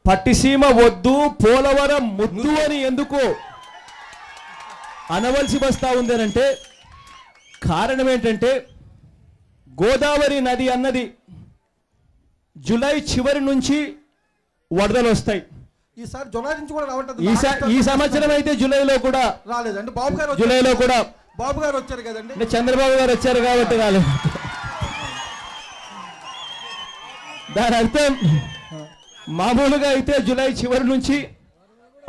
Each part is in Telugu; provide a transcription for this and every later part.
పట్టిసీమ వద్దు పోలవరం ముద్దు అని ఎందుకు అనవలసి వస్తా ఉందనంటే కారణం ఏంటంటే గోదావరి నది అన్నది జూలై చివరి నుంచి వరదలు వస్తాయి. ఈసారి జూలై నుంచి కూడా రావట్లేదు. ఈ సంవత్సరం అయితే జూలైలో కూడా రాలేదండి. బాబు గారు జూలైలో కూడా బాబు గారు వచ్చారు కదండి, చంద్రబాబు గారు వచ్చారు కాబట్టి రాలేదు. దాని అర్థం మామూలుగా అయితే జూలై చివరి నుంచి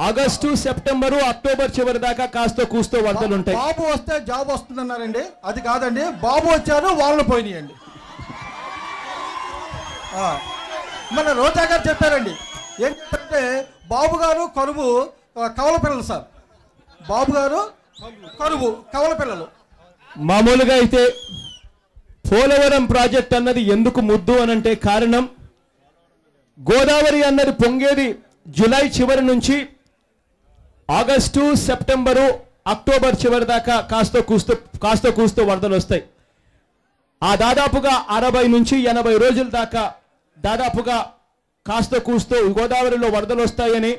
ఆగస్టు సెప్టెంబరు అక్టోబర్ చివరి దాకా కాస్త కూస్తో వరదలు ఉంటాయి. బాబు వస్తే జాబ్ వస్తుందన్నారండి, అది కాదండి. బాబు వచ్చారు వాళ్ళు పోయినాయండి. మన రోజా గారు చెప్పారండి, ఏంటంటే బాబు గారు కరువు కవల పిల్లలు సార్. బాబు గారు కరువు కవల పిల్లలు. మామూలుగా అయితే పోలవరం ప్రాజెక్ట్ అన్నది ఎందుకు ముద్దు అనంటే కారణం గోదావరి అన్నది పొంగేది జూలై చివరి నుంచి ఆగస్టు సెప్టెంబరు అక్టోబర్ చివరి దాకా కాస్త కూస్తో వరదలు వస్తాయి. ఆ దాదాపుగా 60 నుంచి 80 రోజుల దాకా దాదాపుగా కాస్త కూస్తో గోదావరిలో వరదలు వస్తాయని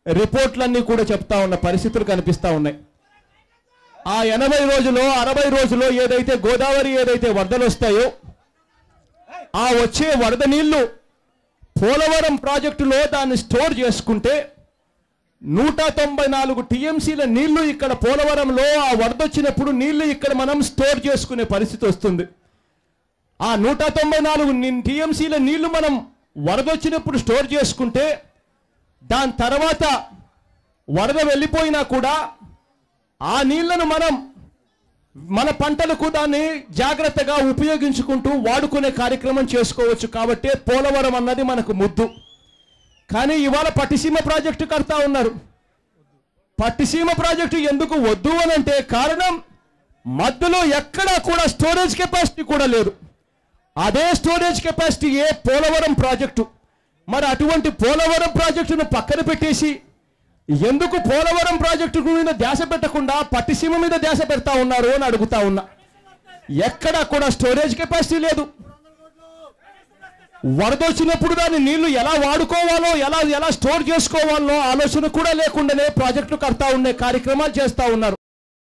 రిపోర్ట్లన్నీ కూడా చెప్తా ఉన్న పరిస్థితులు కనిపిస్తూ ఉన్నాయి. ఆ 80 రోజులో 60 రోజులో ఏదైతే గోదావరి ఏదైతే వరదలు వస్తాయో ఆ వచ్చే వరద నీళ్లు పోలవరం ప్రాజెక్టులో దాన్ని స్టోర్ చేసుకుంటే 194 టీఎంసీల నీళ్లు ఇక్కడ పోలవరంలో ఆ వరద వచ్చినప్పుడు నీళ్లు ఇక్కడ మనం స్టోర్ చేసుకునే పరిస్థితి వస్తుంది. ఆ 194 టీఎంసీల నీళ్లు మనం వరద వచ్చినప్పుడు స్టోర్ చేసుకుంటే దాని తర్వాత వరద వెళ్ళిపోయినా కూడా ఆ నీళ్లను మనం మన పంటలకు దాన్ని జాగ్రత్తగా ఉపయోగించుకుంటూ వాడుకునే కార్యక్రమం చేసుకోవచ్చు. కాబట్టి పోలవరం అన్నది మనకు ముద్దు. కానీ ఇవాళ పట్టిసీమ ప్రాజెక్టు కడతా ఉన్నారు. పట్టిసీమ ప్రాజెక్టు ఎందుకు వద్దు అని అంటే కారణం మధ్యలో ఎక్కడా కూడా స్టోరేజ్ కెపాసిటీ కూడా లేదు. అదే స్టోరేజ్ కెపాసిటీ పోలవరం ప్రాజెక్టు. మరి అటువంటి పోలవరం ప్రాజెక్టును పక్కన పెట్టేసి ఎందుకు పోలవరం ప్రాజెక్టు మీద ధ్యాస పెట్టకుండా పట్టిసీమ మీద ధ్యాస పెడతా ఉన్నారు అని అడుగుతా ఉన్నా. ఎక్కడా కూడా స్టోరేజ్ కెపాసిటీ లేదు. వరద వచ్చినప్పుడు దాన్ని నీళ్లు ఎలా వాడుకోవాలో ఎలా స్టోర్ చేసుకోవాలో ఆలోచన కూడా లేకుండానే ప్రాజెక్టులు కడతా ఉండే కార్యక్రమాలు చేస్తూ ఉన్నారు.